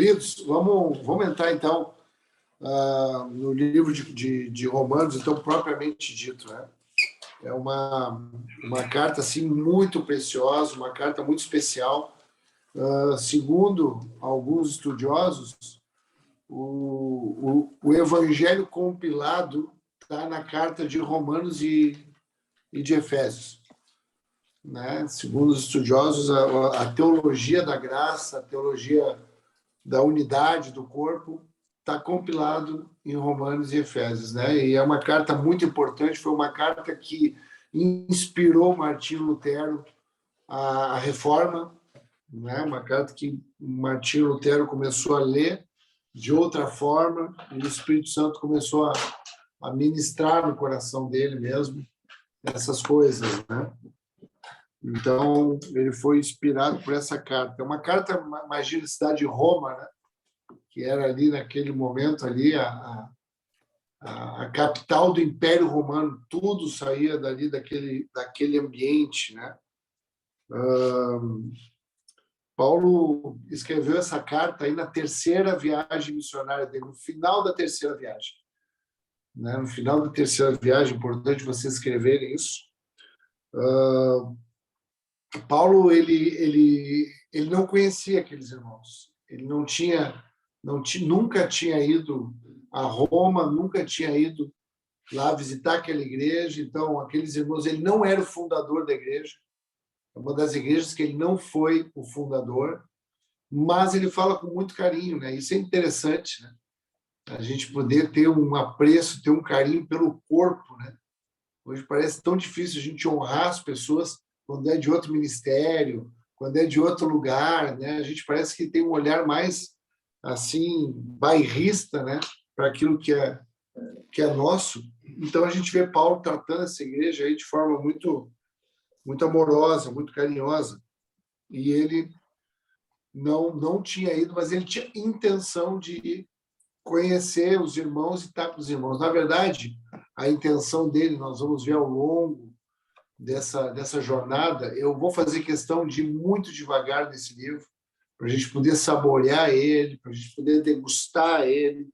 Queridos, vamos entrar então no livro de Romanos, então propriamente dito, né? É uma carta assim muito preciosa, uma carta muito especial. Segundo alguns estudiosos, o evangelho compilado está na carta de Romanos e de Efésios, né? Segundo os estudiosos, a teologia da graça, a teologia da unidade do corpo está compilado em Romanos e Efésios, né? E é uma carta muito importante, foi uma carta que inspirou Martinho Lutero a reforma, né? Uma carta que Martinho Lutero começou a ler de outra forma e o Espírito Santo começou a ministrar no coração dele mesmo essas coisas, né? Então, ele foi inspirado por essa carta. É uma carta, imagina, a cidade de Roma, né? Que era ali naquele momento ali a capital do Império Romano, tudo saía dali daquele ambiente, né? Paulo escreveu essa carta aí na terceira viagem missionária dele, no final da terceira viagem, né? No final da terceira viagem, importante vocês escreverem isso. Paulo ele não conhecia aqueles irmãos, ele nunca tinha ido a Roma, nunca tinha ido lá visitar aquela igreja. Então, aqueles irmãos, ele não era o fundador da igreja, é uma das igrejas que ele não foi o fundador, mas ele fala com muito carinho, né? Isso é interessante, né? A gente poder ter um apreço, ter um carinho pelo corpo, né? Hoje parece tão difícil a gente honrar as pessoas quando é de outro ministério, quando é de outro lugar, né? A gente parece que tem um olhar mais assim bairrista, né, para aquilo que é nosso. Então a gente vê Paulo tratando essa igreja aí de forma muito amorosa, muito carinhosa. E ele não tinha ido, mas ele tinha intenção de conhecer os irmãos e estar com os irmãos. Na verdade, a intenção dele, nós vamos ver ao longo dessa jornada, eu vou fazer questão de ir muito devagar nesse livro, para a gente poder saborear ele, para a gente poder degustar ele,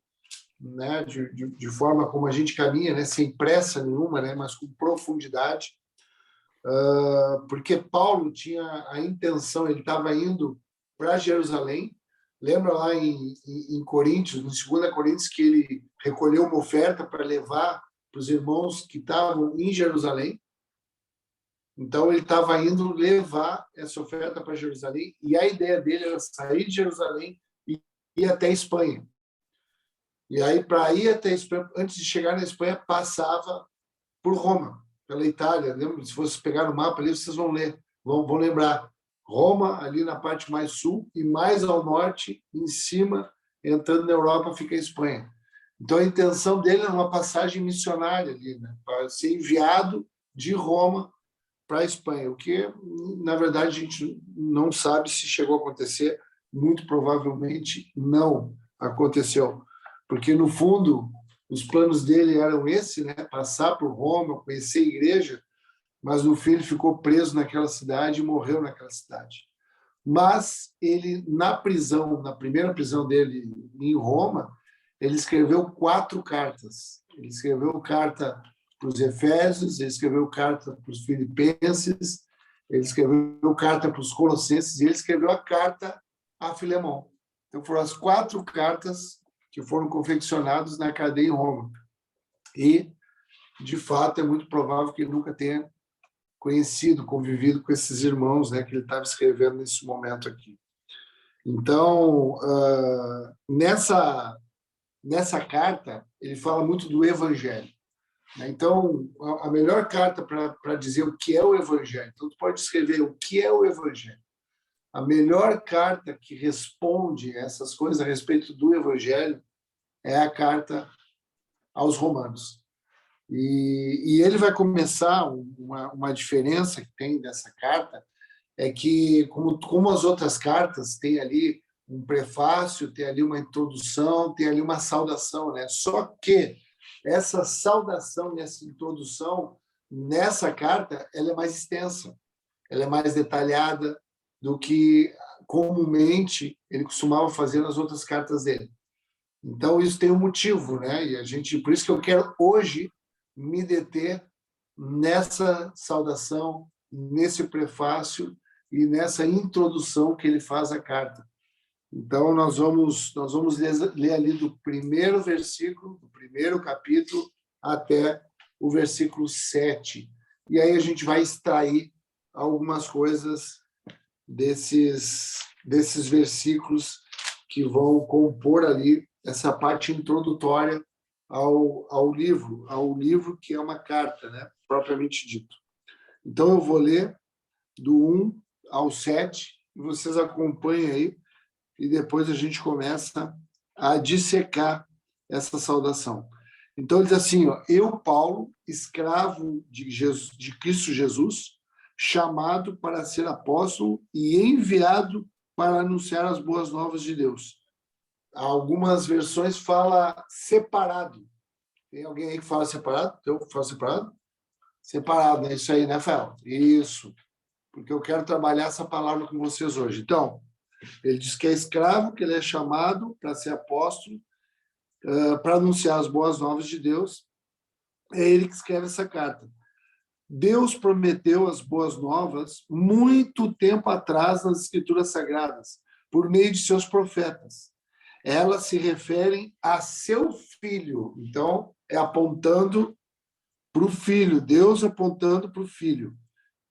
né, de forma como a gente caminha, né, sem pressa nenhuma, né, mas com profundidade, porque Paulo tinha a intenção, ele estava indo para Jerusalém. Lembra lá em Coríntios, no 2 Coríntios, que ele recolheu uma oferta para levar para os irmãos que estavam em Jerusalém. Então, ele estava indo levar essa oferta para Jerusalém, e a ideia dele era sair de Jerusalém e ir até a Espanha. E aí, para ir até a Espanha, antes de chegar na Espanha, passava por Roma, pela Itália. Lembra? Se vocês pegar no mapa ali, vocês vão ler, vão lembrar. Roma, ali na parte mais sul, e mais ao norte, em cima, entrando na Europa, fica a Espanha. Então, a intenção dele era uma passagem missionária ali, né? Para ser enviado de Roma para a Espanha, o que, na verdade, a gente não sabe se chegou a acontecer, muito provavelmente não aconteceu, porque, no fundo, os planos dele eram esse, né? Passar por Roma, conhecer a igreja, mas, no fim, ele ficou preso naquela cidade e morreu naquela cidade. Mas ele, na prisão, na primeira prisão dele em Roma, ele escreveu 4 cartas. Ele escreveu carta para os Efésios, ele escreveu carta para os Filipenses, ele escreveu carta para os Colossenses e ele escreveu a carta a Filemão. Então, foram as 4 cartas que foram confeccionadas na cadeia em Roma. E, de fato, é muito provável que ele nunca tenha conhecido, convivido com esses irmãos, né, que ele estava escrevendo nesse momento aqui. Então, nessa carta, ele fala muito do Evangelho. Então, a melhor carta para dizer o que é o Evangelho, então tu pode escrever o que é o Evangelho. A melhor carta que responde essas coisas a respeito do Evangelho é a carta aos Romanos. E ele vai começar uma diferença que tem dessa carta, é que, como as outras cartas, tem ali um prefácio, tem ali uma introdução, tem ali uma saudação, né? Só que essa saudação e essa introdução, nessa carta, ela é mais extensa, ela é mais detalhada do que comumente ele costumava fazer nas outras cartas dele. Então, isso tem um motivo, né? E a gente, por isso que eu quero hoje me deter nessa saudação, nesse prefácio e nessa introdução que ele faz à carta. Então, nós vamos ler ali do primeiro versículo, do primeiro capítulo, até o versículo 7. E aí a gente vai extrair algumas coisas desses versículos que vão compor ali essa parte introdutória ao livro que é uma carta, né, propriamente dito. Então, eu vou ler do 1 ao 7, e vocês acompanhem aí, e depois a gente começa a dissecar essa saudação. Então, ele diz assim, ó, eu, Paulo, escravo de Cristo Jesus, chamado para ser apóstolo e enviado para anunciar as boas novas de Deus. Algumas versões fala separado. Tem alguém aí que fala separado? Eu falo separado? Separado, é isso aí, né, Fel? Isso. Porque eu quero trabalhar essa palavra com vocês hoje. Então, ele diz que é escravo, que ele é chamado para ser apóstolo, para anunciar as boas novas de Deus. É ele que escreve essa carta. Deus prometeu as boas novas muito tempo atrás nas Escrituras Sagradas, por meio de seus profetas. Elas se referem a seu filho. Então, é apontando para o filho, Deus apontando para o filho,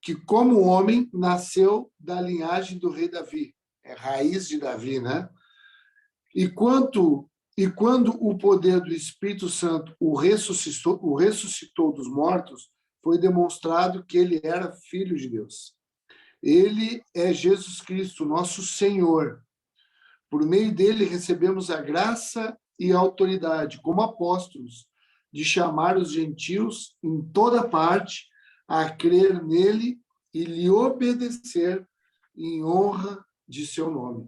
que como homem nasceu da linhagem do rei Davi. É raiz de Davi, né? E quando o poder do Espírito Santo o ressuscitou dos mortos, foi demonstrado que ele era filho de Deus. Ele é Jesus Cristo, nosso Senhor. Por meio dele recebemos a graça e a autoridade, como apóstolos, de chamar os gentios em toda parte a crer nele e lhe obedecer em honra de seu nome.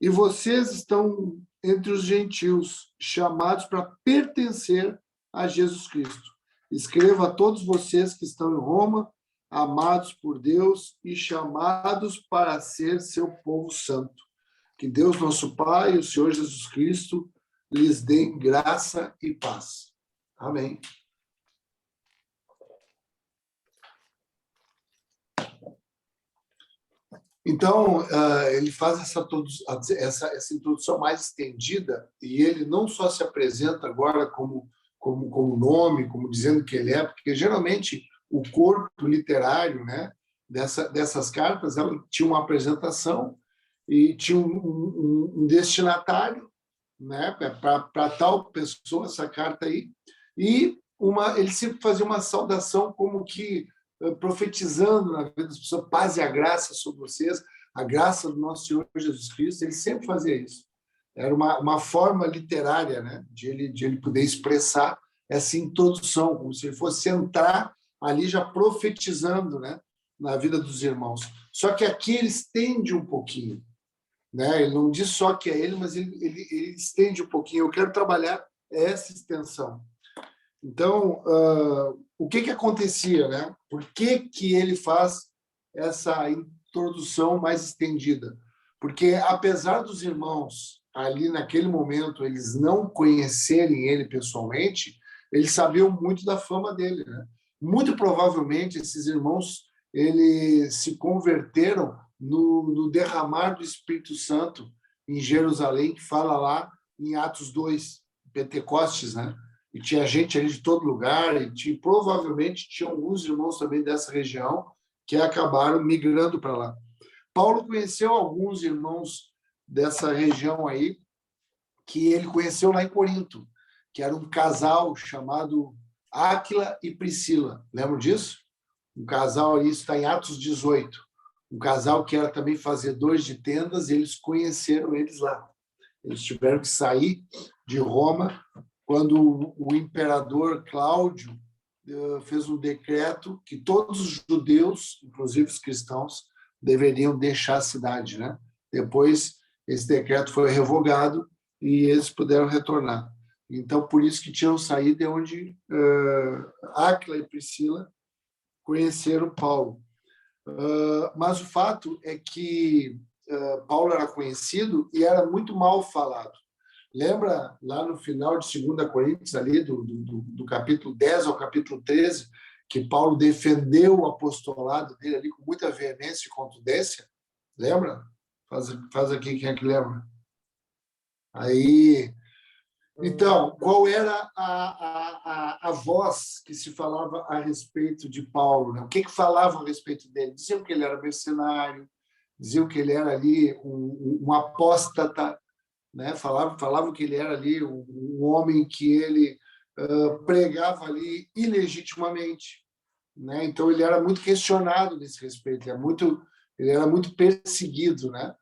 E vocês estão entre os gentios, chamados para pertencer a Jesus Cristo. Escreva a todos vocês que estão em Roma, amados por Deus e chamados para ser seu povo santo. Que Deus, nosso Pai, e o Senhor Jesus Cristo, lhes dêem graça e paz. Amém. Então, ele faz essa introdução mais estendida, e ele não só se apresenta agora como nome, como dizendo que ele é, porque geralmente o corpo literário, né, dessas cartas, ela tinha uma apresentação e tinha um destinatário, né, para tal pessoa, essa carta aí, e ele sempre fazia uma saudação como que profetizando na vida das pessoas, paz e a graça sobre vocês, a graça do nosso Senhor Jesus Cristo. Ele sempre fazia isso. Era uma forma literária, né, de ele poder expressar essa introdução, como se ele fosse entrar ali já profetizando, né, na vida dos irmãos. Só que aqui ele estende um pouquinho, né? Ele não diz só que é ele, mas ele estende um pouquinho. Eu quero trabalhar essa extensão. Então, o que acontecia, né? Por que ele faz essa introdução mais estendida? Porque, apesar dos irmãos, ali naquele momento, eles não conhecerem ele pessoalmente, eles sabiam muito da fama dele, né? Muito provavelmente, esses irmãos eles se converteram no derramar do Espírito Santo em Jerusalém, que fala lá em Atos 2, Pentecostes, né? E tinha gente ali de todo lugar, e provavelmente tinha alguns irmãos também dessa região que acabaram migrando para lá. Paulo conheceu alguns irmãos dessa região aí, que ele conheceu lá em Corinto, que era um casal chamado Áquila e Priscila. Lembram disso? Um casal, isso está em Atos 18. Um casal que era também fazedores de tendas, e eles conheceram eles lá. Eles tiveram que sair de Roma quando o imperador Cláudio fez um decreto que todos os judeus, inclusive os cristãos, deveriam deixar a cidade, né? Depois, esse decreto foi revogado e eles puderam retornar. Então, por isso que tinham saído, é onde Áquila e Priscila conheceram Paulo. Mas o fato é que Paulo era conhecido e era muito mal falado. Lembra lá no final de 2 Coríntios, ali do capítulo 10 ao capítulo 13, que Paulo defendeu o apostolado dele ali com muita veemência e contundência? Lembra? Faz aqui quem é que lembra. Aí, então, qual era a voz que se falava a respeito de Paulo? Né? O que falavam a respeito dele? Diziam que ele era mercenário, diziam que ele era ali um apóstata, né? Falavam que ele era ali um homem que ele pregava ali ilegitimamente, né? Então ele era muito questionado nesse respeito, ele era muito perseguido, né?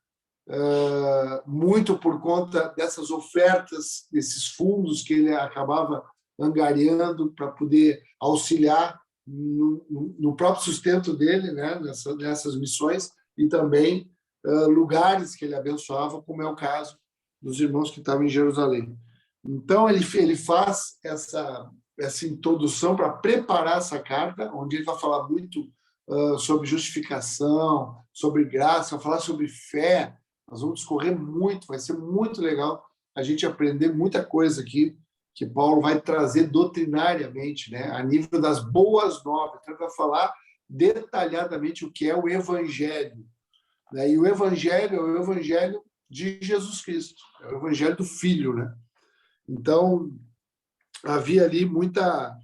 Muito por conta dessas ofertas, desses fundos que ele acabava angariando para poder auxiliar no próprio sustento dele, né? Nessas missões, e também lugares que ele abençoava, como é o caso dos irmãos que estavam em Jerusalém. Então, ele faz essa introdução para preparar essa carta, onde ele vai falar muito sobre justificação, sobre graça, vai falar sobre fé. Nós vamos discorrer muito, vai ser muito legal a gente aprender muita coisa aqui que Paulo vai trazer doutrinariamente, né, a nível das boas novas. Então, ele vai falar detalhadamente o que é o Evangelho. Né? E o Evangelho é o Evangelho de Jesus Cristo, é o Evangelho do Filho. Né? Então, havia ali muita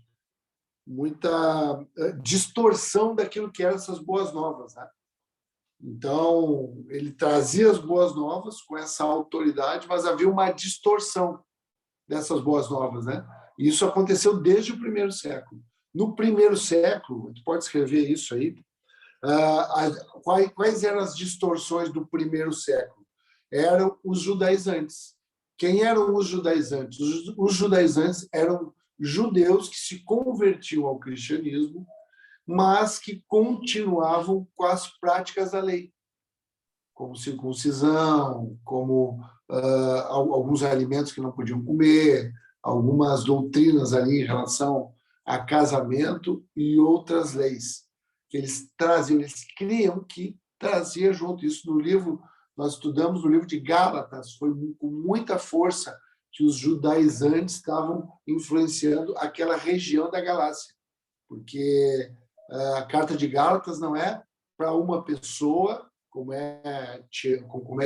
distorção daquilo que eram essas boas novas. Né? Então, ele trazia as boas novas com essa autoridade, mas havia uma distorção dessas boas novas, né? E isso aconteceu desde o primeiro século. No primeiro século, tu pode escrever isso aí, quais eram as distorções do primeiro século? Eram os judaizantes. Quem eram os judaizantes? Os judaizantes eram judeus que se convertiam ao cristianismo, mas que continuavam com as práticas da lei, como circuncisão, como alguns alimentos que não podiam comer, algumas doutrinas ali em relação a casamento e outras leis que eles traziam, eles criam que trazia junto. Isso no livro, nós estudamos no livro de Gálatas, foi com muita força que os judaizantes estavam influenciando aquela região da Galácia, porque a carta de Gálatas não é para uma pessoa, como é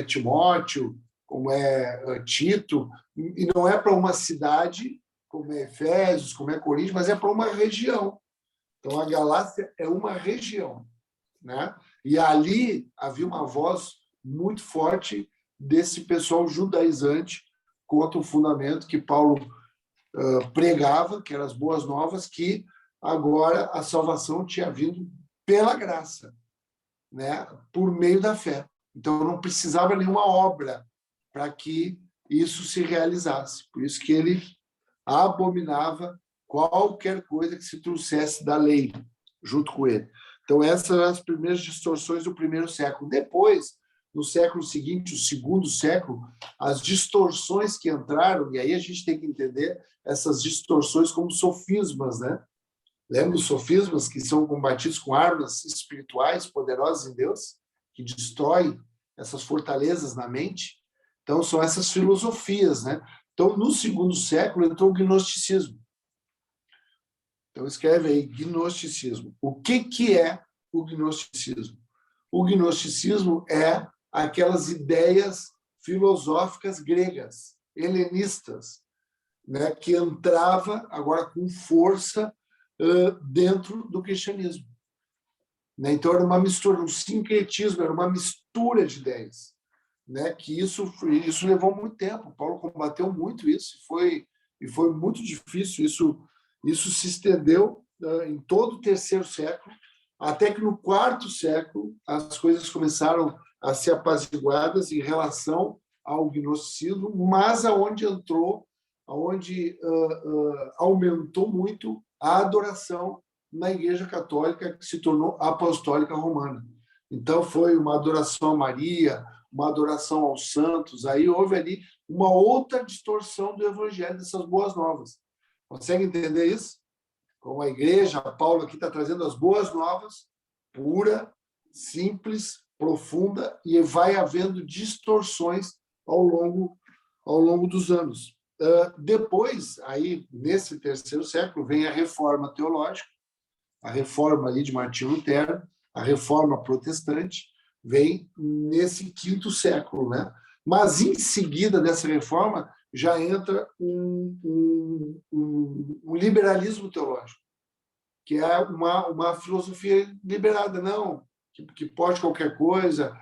Timóteo, como é Tito, e não é para uma cidade, como é Efésios, como é Coríntios, mas é para uma região. Então, a Galácia é uma região. Né? E ali havia uma voz muito forte desse pessoal judaizante contra o fundamento que Paulo pregava, que eram as boas novas, que agora a salvação tinha vindo pela graça, né? Por meio da fé. Então, não precisava nenhuma obra para que isso se realizasse. Por isso que ele abominava qualquer coisa que se trouxesse da lei junto com ele. Então, essas eram as primeiras distorções do primeiro século. Depois, no século seguinte, o segundo século, as distorções que entraram, e aí a gente tem que entender essas distorções como sofismas, né? Lembra os sofismas que são combatidos com armas espirituais poderosas em Deus, que destroem essas fortalezas na mente? Então, são essas filosofias, né? Então, no segundo século, entrou o gnosticismo. Então, escreve aí, gnosticismo. O que é o gnosticismo? O gnosticismo é aquelas ideias filosóficas gregas, helenistas, né, que entrava agora com força dentro do cristianismo. Né? Então, era uma mistura, um sincretismo, era uma mistura de ideias. Né? Que isso levou muito tempo. Paulo combateu muito isso, e foi muito difícil. Isso se estendeu em todo o terceiro século, até que no quarto século as coisas começaram a ser apaziguadas em relação ao gnosticismo, mas aonde aumentou muito a adoração na Igreja Católica, que se tornou apostólica romana. Então, foi uma adoração a Maria, uma adoração aos santos. Aí houve ali uma outra distorção do evangelho, dessas boas novas. Consegue entender isso? Como a igreja, Paulo aqui está trazendo as boas novas, pura, simples, profunda e vai havendo distorções ao longo dos anos. Depois, aí, nesse terceiro século, vem a reforma teológica, a reforma ali de Martinho Lutero, a reforma protestante, vem nesse quinto século, né? Mas, em seguida dessa reforma, já entra um liberalismo teológico, que é uma filosofia liberada, não, que pode qualquer coisa,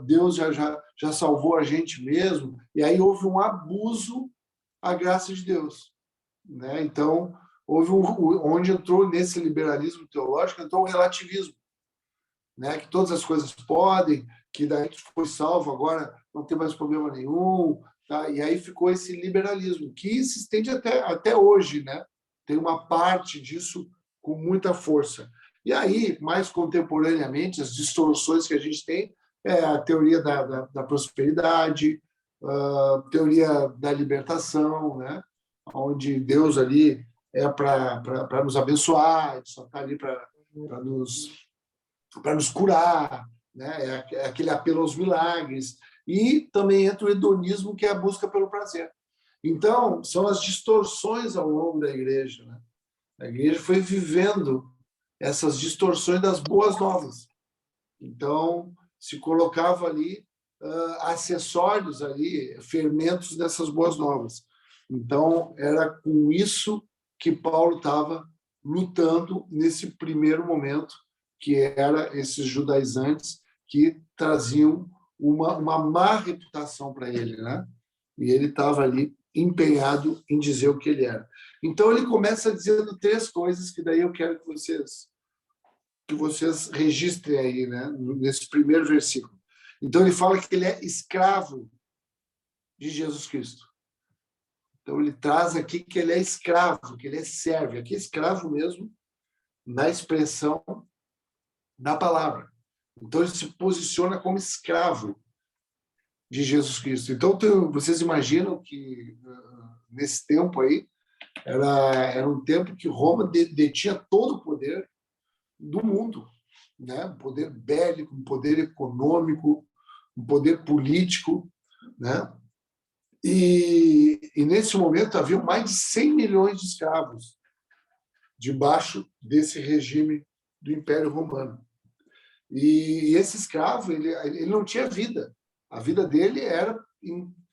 Deus já salvou a gente mesmo, e aí houve um abuso à graça de Deus, né? Então, onde entrou nesse liberalismo teológico, entrou o relativismo, né? Que todas as coisas podem, que daí que foi salvo agora não tem mais problema nenhum, tá? E aí ficou esse liberalismo, que se estende até hoje, né? Tem uma parte disso com muita força. E aí, mais contemporaneamente, as distorções que a gente tem é a teoria da prosperidade, a teoria da libertação, né? Onde Deus ali é para nos abençoar, ele só está ali para nos curar, né? É aquele apelo aos milagres. E também entra o hedonismo, que é a busca pelo prazer. Então, são as distorções ao longo da igreja, né? A igreja foi vivendo essas distorções das boas novas. Então, se colocava ali acessórios ali, fermentos dessas boas novas. Então, era com isso que Paulo estava lutando nesse primeiro momento, que era esses judaizantes que traziam uma má reputação para ele, né? E ele estava ali empenhado em dizer o que ele era. Então, ele começa dizendo 3 coisas que daí eu quero que vocês registrem aí, né, nesse primeiro versículo. Então, ele fala que ele é escravo de Jesus Cristo. Então, ele traz aqui que ele é escravo, que ele é servo. Aqui, escravo mesmo, na expressão da palavra. Então, ele se posiciona como escravo de Jesus Cristo. Então, vocês imaginam que, nesse tempo aí, era um tempo que Roma detinha todo o poder do mundo, né? Um poder bélico, um poder econômico, um poder político, né? E nesse momento havia mais de 100 milhões de escravos debaixo desse regime do Império Romano. E esse escravo, ele não tinha vida. A vida dele era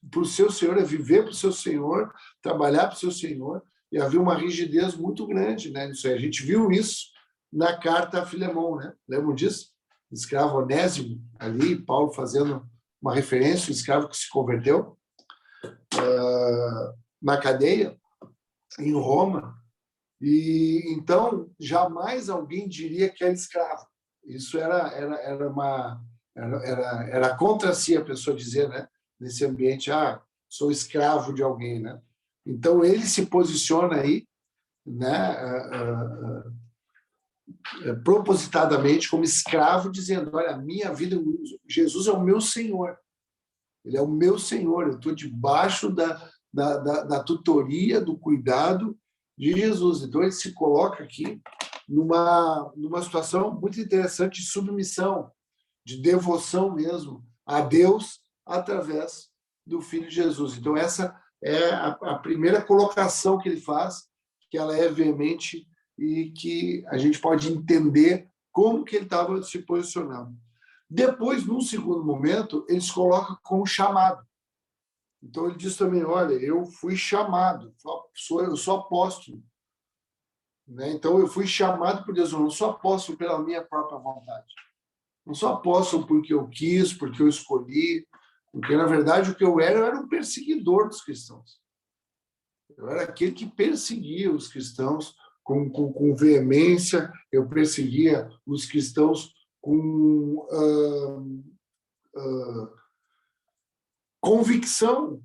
para o seu senhor, é viver para o seu senhor, trabalhar para o seu senhor, e havia uma rigidez muito grande, né, nisso aí. A gente viu isso na carta a Filemão, né? Lembram disso? O escravo Onésimo, ali, Paulo fazendo uma referência, o escravo que se converteu na cadeia, em Roma. E então, jamais alguém diria que era escravo. Isso era contra si a pessoa dizer, né, nesse ambiente, sou escravo de alguém, né? Então, ele se posiciona aí, né, propositadamente como escravo, dizendo, olha, a minha vida, Jesus é o meu Senhor, ele é o meu Senhor, eu estou debaixo da tutoria, do cuidado de Jesus. Então, ele se coloca aqui numa situação muito interessante de submissão, de devoção mesmo a Deus através do Filho de Jesus. Então, essa é a primeira colocação que ele faz, que ela é veemente e que a gente pode entender como que ele estava se posicionando. Depois, num segundo momento, ele se coloca como chamado. Então, ele diz também, olha, eu fui chamado, eu sou apóstolo. Né? Então, eu fui chamado por Deus, eu não sou apóstolo pela minha própria vontade. Não sou apóstolo porque eu quis, porque eu escolhi, porque, na verdade, o que eu era um perseguidor dos cristãos. Eu era aquele que perseguia os cristãos com veemência, eu perseguia os cristãos com convicção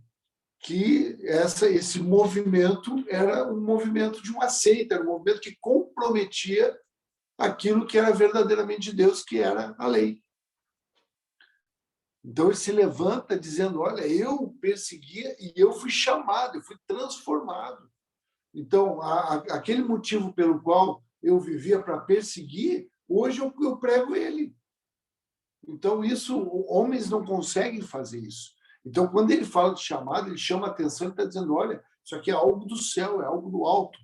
que esse movimento era um movimento de uma seita, era um movimento que comprometia aquilo que era verdadeiramente de Deus, que era a lei. Então ele se levanta dizendo, olha, eu perseguia e eu fui chamado, eu fui transformado. Então, aquele motivo pelo qual eu vivia para perseguir, hoje eu prego ele. Então, homens não conseguem fazer isso. Então, quando ele fala de chamado, ele chama a atenção e está dizendo, olha, isso aqui é algo do céu, é algo do alto.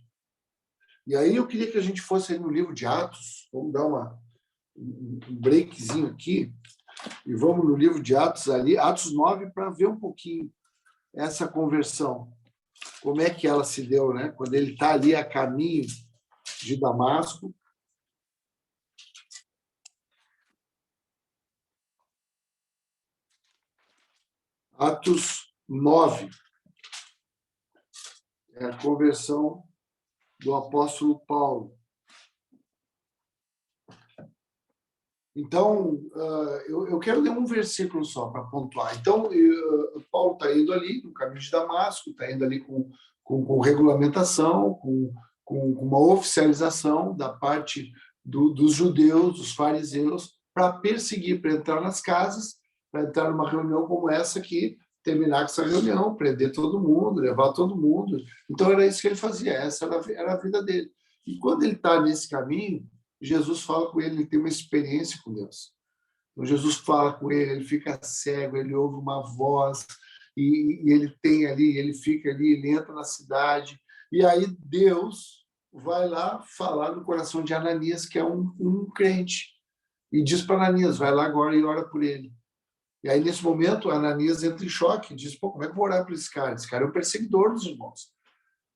E aí eu queria que a gente fosse aí no livro de Atos, vamos dar um breakzinho aqui, e vamos no livro de Atos ali, Atos 9, para ver um pouquinho essa conversão. Como é que ela se deu, né? Quando ele está ali a caminho de Damasco. Atos 9. É a conversão do apóstolo Paulo. Então, eu quero ler um versículo só para pontuar. Então, Paulo está indo ali no caminho de Damasco, está indo ali com regulamentação, com uma oficialização da parte dos judeus, dos fariseus, para perseguir, para entrar nas casas, para entrar numa reunião como essa aqui, terminar com essa reunião, prender todo mundo, levar todo mundo. Então, era isso que ele fazia, essa era a vida dele. E quando ele está nesse caminho, Jesus fala com ele tem uma experiência com Deus. Então, Jesus fala com ele fica cego, ele ouve uma voz, e ele tem ali, ele fica ali, ele entra na cidade, e aí Deus vai lá falar no coração de Ananias, que é um crente, e diz para Ananias, vai lá agora e ora por ele. E aí, nesse momento, Ananias entra em choque, diz, pô, como é que eu vou orar por esse cara? Esse cara é um perseguidor dos irmãos.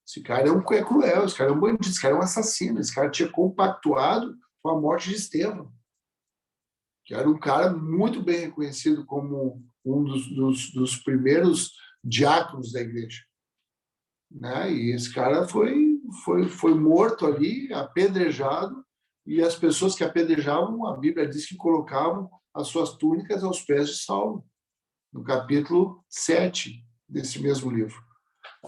Esse cara é cruel, esse cara é um bandido, esse cara é um assassino, esse cara tinha compactuado com a morte de Estevão, que era um cara muito bem reconhecido como um dos primeiros diáconos da igreja. Né? E esse cara foi morto ali, apedrejado, e as pessoas que apedrejavam, a Bíblia diz que colocavam as suas túnicas aos pés de Saulo, no capítulo 7 desse mesmo livro.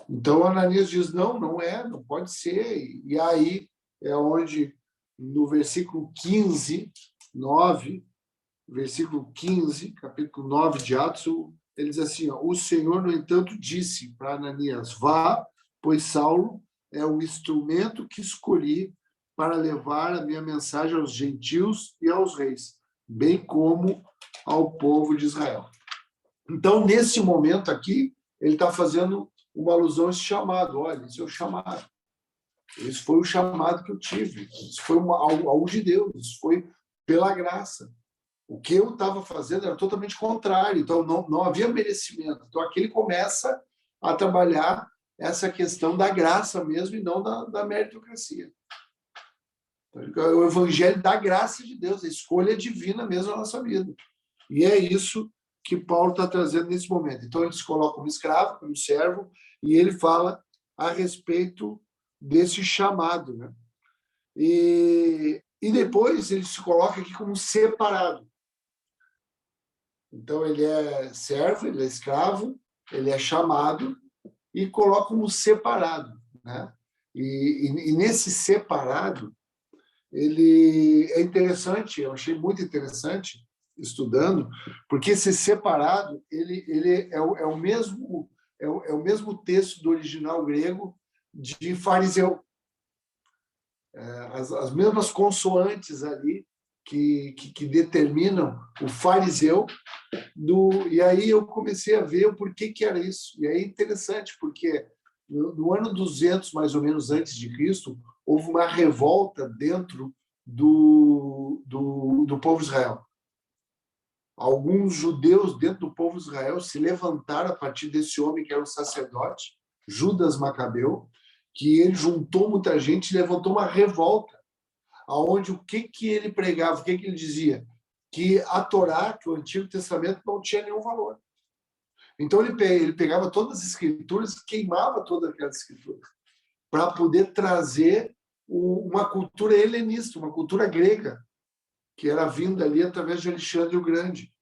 Então, Ananias diz, não é, não pode ser. E aí é onde, no versículo 15, 9, versículo 15, capítulo 9 de Atos, ele diz assim, o Senhor, no entanto, disse para Ananias, vá, pois Saulo é o instrumento que escolhi para levar a minha mensagem aos gentios e aos reis, bem como ao povo de Israel. Então, nesse momento aqui, ele está fazendo uma alusão a esse chamado. Olha, esse é o chamado. Esse foi o chamado que eu tive. Isso foi algo de Deus. Isso foi pela graça. O que eu estava fazendo era totalmente contrário. Então, não havia merecimento. Então, aqui ele começa a trabalhar essa questão da graça mesmo e não da meritocracia. Então, é o evangelho da graça de Deus, a escolha divina mesmo na nossa vida. E é isso que Paulo está trazendo nesse momento. Então, ele se coloca como escravo, como servo, e ele fala a respeito desse chamado. Né? E depois ele se coloca aqui como separado. Então, ele é servo, ele é escravo, ele é chamado e coloca como separado. Né? E nesse separado, ele é interessante, eu achei muito interessante, estudando, porque esse separado ele é o mesmo texto do original grego de fariseu, as mesmas consoantes ali que determinam o fariseu e aí eu comecei a ver o porquê que era isso. E aí é interessante, porque no ano 200, mais ou menos antes de Cristo, houve uma revolta dentro do povo de Israel. Alguns judeus dentro do povo de Israel se levantaram a partir desse homem que era o sacerdote, Judas Macabeu, que ele juntou muita gente e levantou uma revolta, aonde o que ele pregava, o que ele dizia? Que a Torá, que o Antigo Testamento, não tinha nenhum valor. Então ele pegava todas as escrituras, queimava todas aquelas escrituras, para poder trazer uma cultura helenista, uma cultura grega, que era vinda ali através de Alexandre o Grande.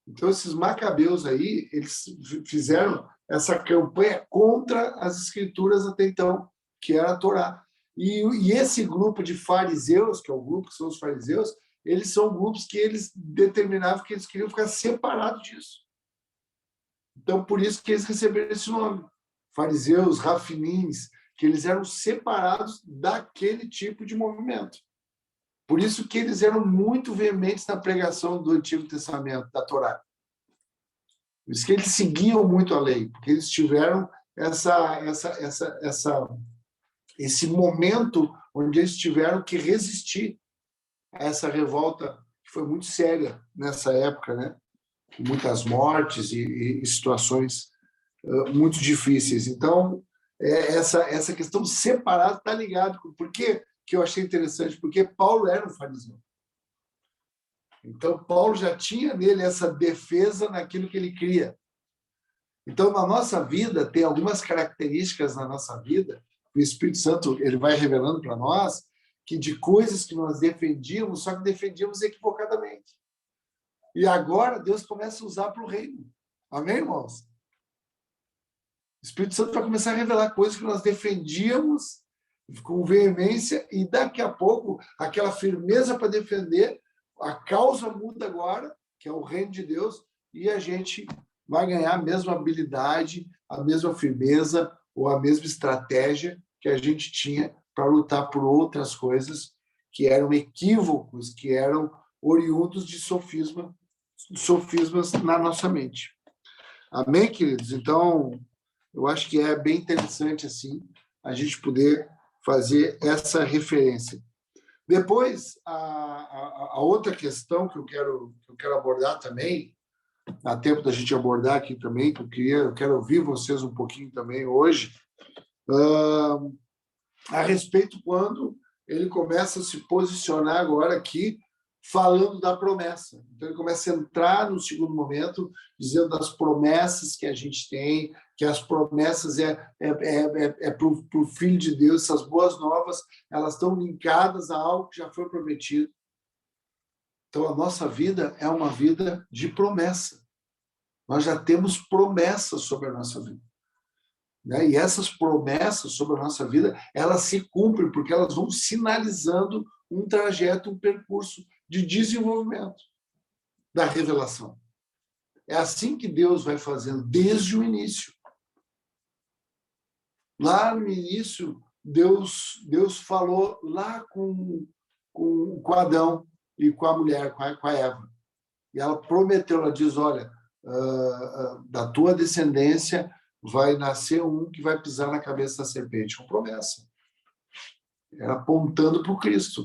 Então, esses macabeus aí, eles fizeram essa campanha contra as escrituras até então, que era a Torá. E esse grupo de fariseus, que é o grupo que são os fariseus, eles são grupos que eles determinavam que eles queriam ficar separados disso. Então, por isso que eles receberam esse nome. Fariseus, rafinins, que eles eram separados daquele tipo de movimento. Por isso que eles eram muito veementes na pregação do Antigo Testamento, da Torá. Por isso que eles seguiam muito a lei, porque eles tiveram esse momento onde eles tiveram que resistir a essa revolta que foi muito séria nessa época, né? Muitas mortes e situações muito difíceis. Então, essa questão separada está ligada. Por que eu achei interessante? Porque Paulo era um fariseu. Então, Paulo já tinha nele essa defesa naquilo que ele cria. Então, na nossa vida, tem algumas características na nossa vida, o Espírito Santo ele vai revelando para nós, que de coisas que nós defendíamos, só que defendíamos equivocadamente. E agora Deus começa a usar para o reino. Amém, irmãos? O Espírito Santo vai começar a revelar coisas que nós defendíamos com veemência e daqui a pouco aquela firmeza para defender, a causa muda agora, que é o reino de Deus, e a gente vai ganhar a mesma habilidade, a mesma firmeza ou a mesma estratégia que a gente tinha para lutar por outras coisas que eram equívocos, que eram oriundos de sofismas na nossa mente. Amém, queridos? Então, eu acho que é bem interessante assim a gente poder fazer essa referência. Depois, a outra questão que eu quero abordar também, há tempo da gente abordar aqui também, que eu quero ouvir vocês um pouquinho também hoje, a respeito quando ele começa a se posicionar agora aqui, falando da promessa. Então, ele começa a entrar no segundo momento, dizendo das promessas que a gente tem, que as promessas para o Filho de Deus, essas boas novas, elas estão linkadas a algo que já foi prometido. Então, a nossa vida é uma vida de promessa. Nós já temos promessas sobre a nossa vida. Né? E essas promessas sobre a nossa vida, elas se cumprem porque elas vão sinalizando um trajeto, um percurso de desenvolvimento da revelação. É assim que Deus vai fazendo desde o início. Lá no início, Deus falou lá com Adão e com a mulher, com a Eva. E ela prometeu, ela diz, olha, da tua descendência vai nascer um que vai pisar na cabeça da serpente. Uma promessa. Era apontando para o Cristo.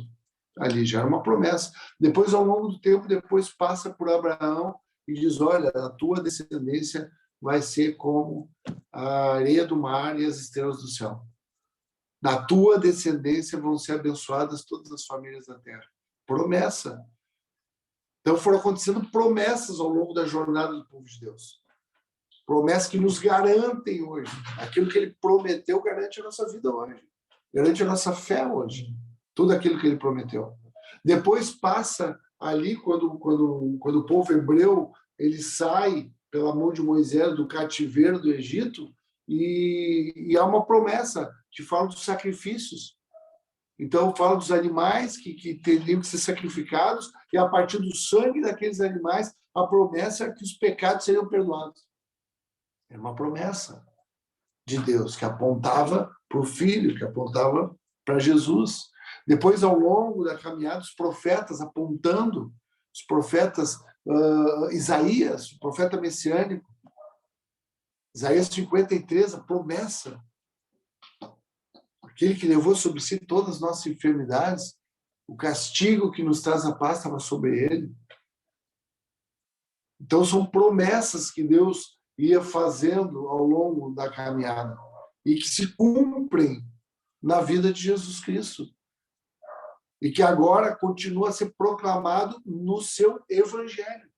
Ali já era uma promessa. Depois, ao longo do tempo, depois passa por Abraão e diz, olha, a tua descendência vai ser como a areia do mar e as estrelas do céu. Na tua descendência vão ser abençoadas todas as famílias da terra. Promessa. Então, foram acontecendo promessas ao longo da jornada do povo de Deus. Promessas que nos garantem hoje. Aquilo que ele prometeu garante a nossa vida hoje. Garante a nossa fé hoje. Tudo aquilo que ele prometeu. Depois passa ali, quando o povo hebreu ele sai pela mão de Moisés do cativeiro do Egito, e há uma promessa que fala dos sacrifícios. Então, fala dos animais que teriam que ser sacrificados, e a partir do sangue daqueles animais, a promessa é que os pecados seriam perdoados. Era uma promessa de Deus, que apontava para o Filho, que apontava para Jesus. Depois, ao longo da caminhada, os profetas apontando, os profetas Isaías, o profeta messiânico, Isaías 53, a promessa. Aquele que levou sobre si todas as nossas enfermidades, o castigo que nos traz a paz estava sobre ele. Então, são promessas que Deus ia fazendo ao longo da caminhada e que se cumprem na vida de Jesus Cristo. E que agora continua a ser proclamado no seu evangelho.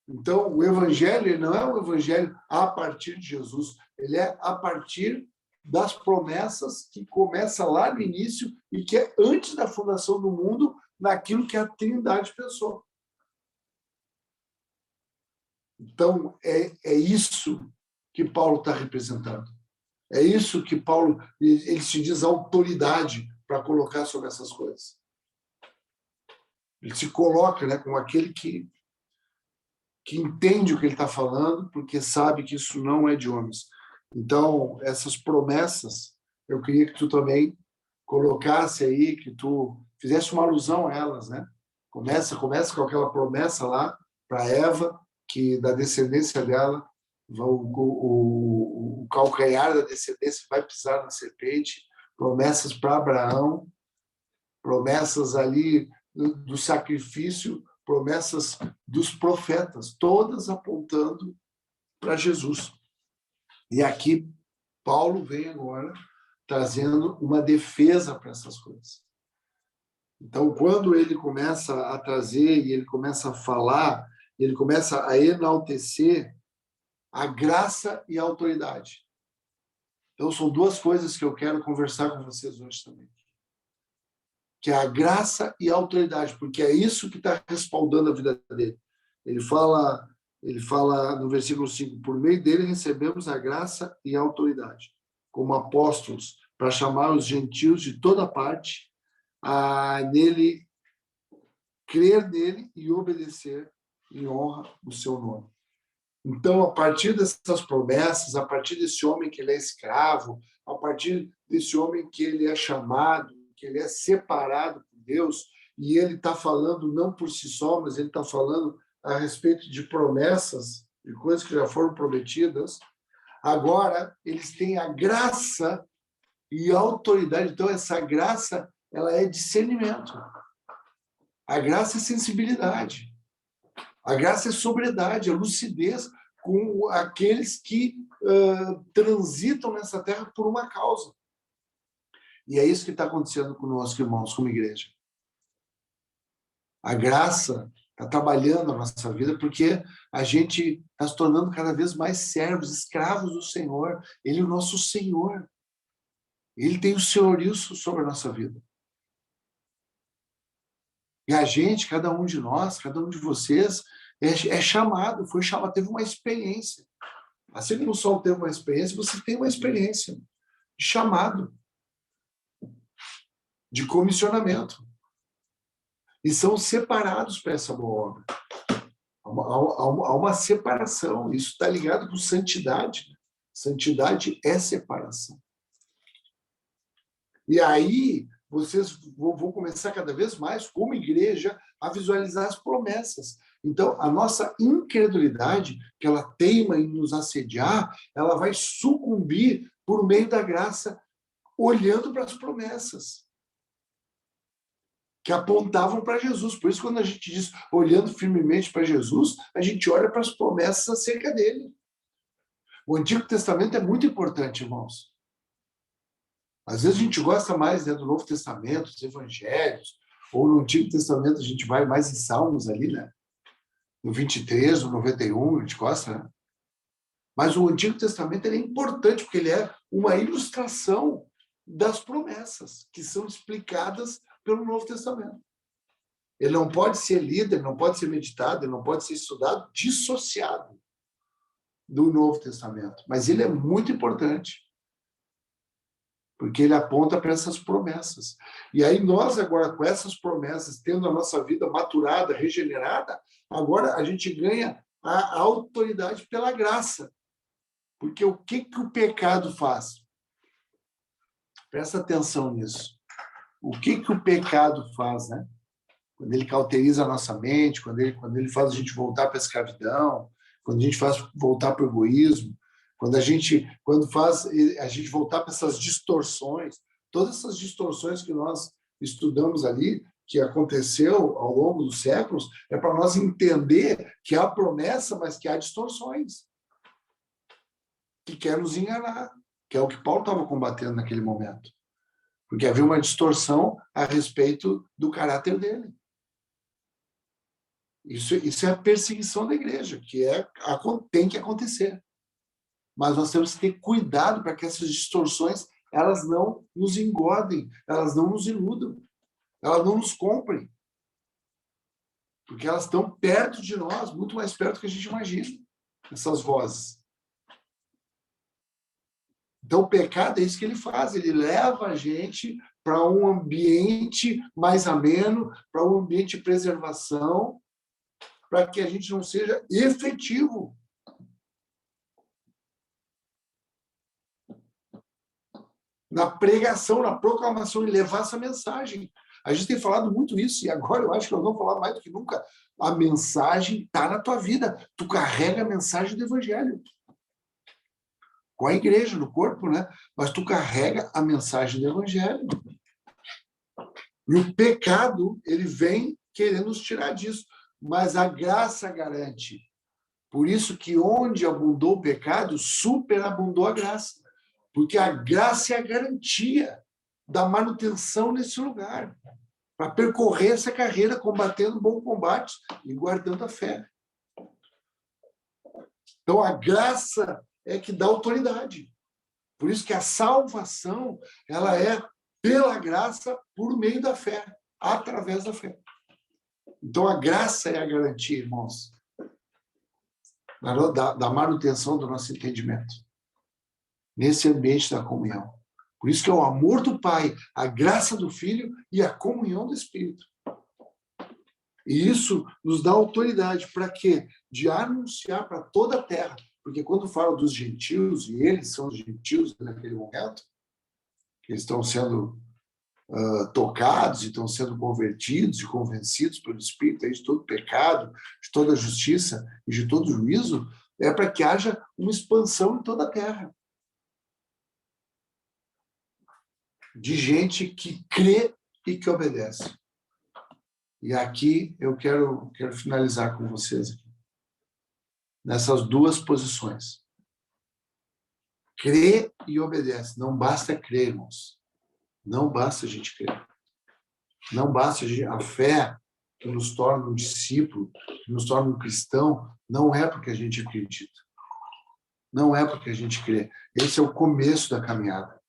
Então, o evangelho ele não é um evangelho a partir de Jesus, ele é a partir das promessas que começa lá no início e que é antes da fundação do mundo, naquilo que a Trindade pensou. Então, é isso que Paulo está representando. É isso que Paulo ele se diz autoridade para colocar sobre essas coisas. Ele se coloca, né, como aquele que entende o que ele está falando, porque sabe que isso não é de homens. Então, essas promessas, eu queria que tu também colocasse aí, que tu fizesse uma alusão a elas, né? Começa com aquela promessa lá para Eva, que da descendência dela, o calcanhar da descendência vai pisar na serpente, promessas para Abraão, promessas ali do sacrifício, promessas dos profetas, todas apontando para Jesus. E aqui Paulo vem agora trazendo uma defesa para essas coisas. Então, quando ele começa a trazer e ele começa a falar, ele começa a enaltecer a graça e a autoridade. Então, são duas coisas que eu quero conversar com vocês hoje também. Que é a graça e a autoridade, porque é isso que está respaldando a vida dele. Ele fala no versículo 5, por meio dele recebemos a graça e a autoridade, como apóstolos, para chamar os gentios de toda parte a nele, crer nele e obedecer em honra o seu nome. Então, a partir dessas promessas, a partir desse homem que ele é escravo, a partir desse homem que ele é chamado, que ele é separado por Deus, e ele está falando não por si só, mas ele está falando a respeito de promessas, de coisas que já foram prometidas. Agora, eles têm a graça e a autoridade. Então, essa graça, ela é discernimento. A graça é sensibilidade. A graça é sobriedade, é lucidez com aqueles que transitam nessa terra por uma causa. E é isso que está acontecendo conosco, irmãos, como igreja. A graça está trabalhando a nossa vida porque a gente está se tornando cada vez mais servos, escravos do Senhor. Ele é o nosso Senhor. Ele tem o senhorio sobre a nossa vida. E a gente, cada um de nós, cada um de vocês, é chamado, foi chamado, teve uma experiência. Assim como o Sol teve uma experiência, você tem uma experiência de chamado, de comissionamento. E são separados para essa boa obra. Há uma separação. Isso está ligado com santidade. Santidade é separação. E aí, vocês vão começar cada vez mais, como igreja, a visualizar as promessas. Então, a nossa incredulidade, que ela teima em nos assediar, ela vai sucumbir por meio da graça, olhando para as promessas que apontavam para Jesus. Por isso, quando a gente diz olhando firmemente para Jesus, a gente olha para as promessas acerca dele. O Antigo Testamento é muito importante, irmãos. Às vezes a gente gosta mais, né, do Novo Testamento, dos Evangelhos, ou no Antigo Testamento a gente vai mais em Salmos ali, né? No 23, no 91, a gente gosta, né? Mas o Antigo Testamento ele é importante porque ele é uma ilustração das promessas que são explicadas pelo Novo Testamento. Ele não pode ser lido, ele não pode ser meditado, ele não pode ser estudado dissociado do Novo Testamento. Mas ele é muito importante, porque ele aponta para essas promessas. E aí nós agora, com essas promessas, tendo a nossa vida maturada, regenerada, agora a gente ganha a autoridade pela graça. Porque o que o pecado faz? Presta atenção nisso. O que o pecado faz, né? Quando ele cauteriza a nossa mente, quando ele faz a gente voltar para a escravidão, quando a gente faz voltar para o egoísmo, quando faz a gente voltar para essas distorções, todas essas distorções que nós estudamos ali, que aconteceu ao longo dos séculos, é para nós entender que há promessa, mas que há distorções que quer nos enganar, que é o que Paulo estava combatendo naquele momento. Porque havia uma distorção a respeito do caráter dele. Isso é a perseguição da igreja, tem que acontecer. Mas nós temos que ter cuidado para que essas distorções elas não nos engodem, elas não nos iludam, elas não nos comprem. Porque elas estão perto de nós, muito mais perto do que a gente imagina, essas vozes. Então, o pecado é isso que ele faz, ele leva a gente para um ambiente mais ameno, para um ambiente de preservação, para que a gente não seja efetivo. Na pregação, na proclamação, e levar essa mensagem. A gente tem falado muito isso, e agora eu acho que nós vamos falar mais do que nunca. A mensagem está na tua vida. Tu carrega a mensagem do Evangelho. Com a igreja, no corpo, né? Mas tu carrega a mensagem do Evangelho. E o pecado, ele vem querendo nos tirar disso. Mas a graça garante. Por isso que onde abundou o pecado, superabundou a graça. Porque a graça é a garantia da manutenção nesse lugar. Para percorrer essa carreira, combatendo o bom combate e guardando a fé. Então, a graça é que dá autoridade. Por isso que a salvação, ela é pela graça, por meio da fé, através da fé. Então, a graça é a garantia, irmãos, da manutenção do nosso entendimento, nesse ambiente da comunhão. Por isso que é o amor do Pai, a graça do Filho e a comunhão do Espírito. E isso nos dá autoridade para quê? De anunciar para toda a terra. Porque quando fala dos gentios, e eles são os gentios naquele momento, que estão sendo tocados e estão sendo convertidos e convencidos pelo Espírito de todo pecado, de toda justiça e de todo juízo, é para que haja uma expansão em toda a terra. De gente que crê e que obedece. E aqui eu quero finalizar com vocês aqui, nessas duas posições. Crê e obedece. Não basta crer, irmãos. Não basta a gente crer. Não basta a fé que nos torna um discípulo, que nos torna um cristão, não é porque a gente acredita. Não é porque a gente crê. Esse é o começo da caminhada.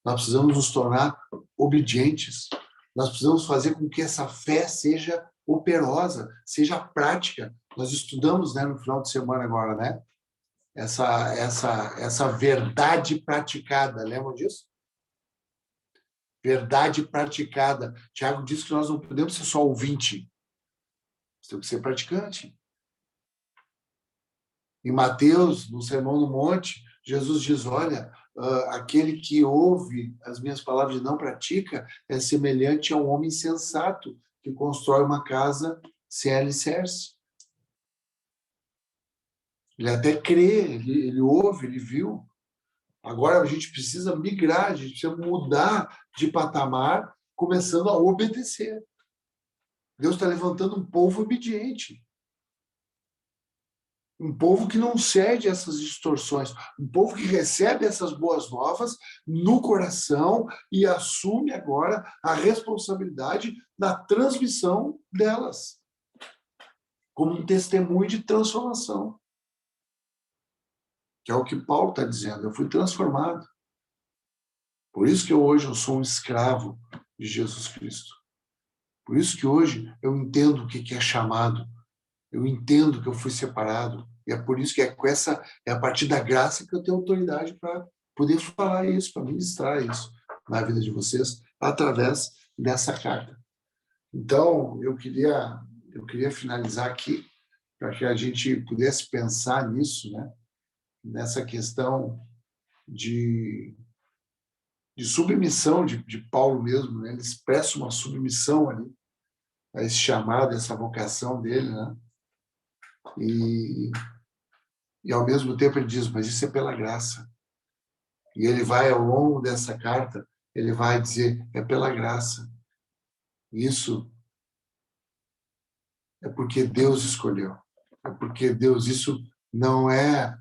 Nós precisamos nos tornar obedientes. Nós precisamos fazer com que essa fé seja operosa, seja prática. Nós estudamos, né, no final de semana agora, né? Essa verdade praticada. Lembram disso? Verdade praticada. Tiago diz que nós não podemos ser só ouvinte. Nós temos que ser praticante. Em Mateus, no Sermão do Monte, Jesus diz, olha, aquele que ouve as minhas palavras e não pratica é semelhante a um homem sensato que constrói uma casa sem alicerce. Ele até crê, ele ouve, ele viu. Agora a gente precisa migrar, a gente precisa mudar de patamar, começando a obedecer. Deus está levantando um povo obediente. Um povo que não cede a essas distorções, um povo que recebe essas boas novas no coração e assume agora a responsabilidade da transmissão delas, como um testemunho de transformação. Que é o que Paulo está dizendo, eu fui transformado. Por isso que hoje eu sou um escravo de Jesus Cristo. Por isso que hoje eu entendo o que é chamado. Eu entendo que eu fui separado. E é por isso que é a partir da graça que eu tenho autoridade para poder falar isso, para ministrar isso na vida de vocês, através dessa carta. Então, eu queria finalizar aqui, para que a gente pudesse pensar nisso, né? Nessa questão de submissão de Paulo mesmo, né? Ele expressa uma submissão ali, a esse chamado, a essa vocação dele, né? E ao mesmo tempo ele diz, mas isso é pela graça. E ele vai, ao longo dessa carta, ele vai dizer, é pela graça. Isso é porque Deus escolheu. É porque Deus, isso não é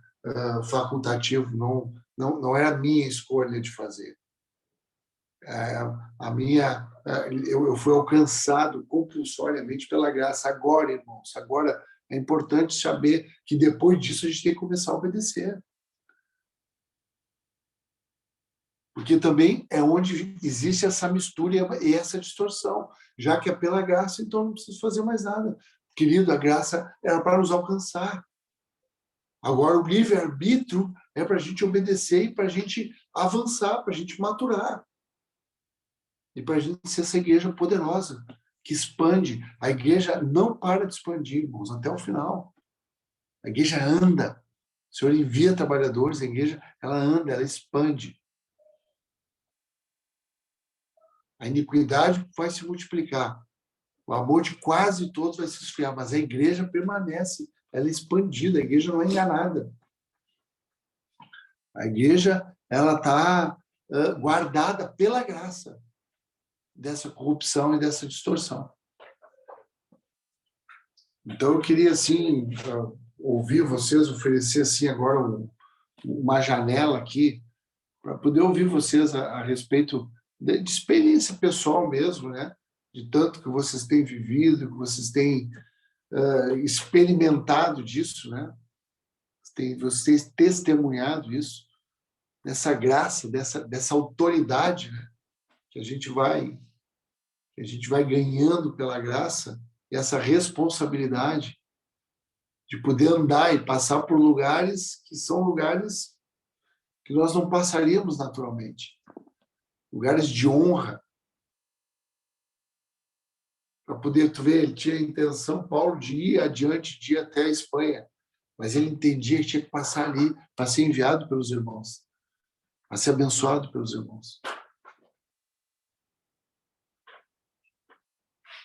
facultativo, não é a minha escolha de fazer. Eu fui alcançado compulsoriamente pela graça. Agora, irmãos, agora é importante saber que depois disso a gente tem que começar a obedecer. Porque também é onde existe essa mistura e essa distorção. Já que é pela graça, então não preciso fazer mais nada. Querido, a graça era para nos alcançar. Agora, o livre-arbítrio é para a gente obedecer e para a gente avançar, para a gente maturar. E para a gente ser essa igreja poderosa, que expande. A igreja não para de expandir, irmãos, até o final. A igreja anda. O Senhor envia trabalhadores, a igreja ela anda, ela expande. A iniquidade vai se multiplicar. O amor de quase todos vai se esfriar, mas a igreja permanece, ela é expandida, a igreja não é enganada. A igreja ela está guardada pela graça dessa corrupção e dessa distorção. Então, eu queria, assim, ouvir vocês, oferecer, assim, agora uma janela aqui, para poder ouvir vocês a respeito de experiência pessoal mesmo, né? De tanto que vocês têm vivido, que vocês têm experimentado disso, né? Vocês têm testemunhado isso, dessa graça, dessa autoridade, né? que a gente vai ganhando pela graça, e essa responsabilidade de poder andar e passar por lugares que são lugares que nós não passaríamos naturalmente. Lugares de honra. Para poder, tu ver, ele tinha a intenção, Paulo, de ir adiante, de ir até a Espanha, mas ele entendia que tinha que passar ali para ser enviado pelos irmãos, para ser abençoado pelos irmãos.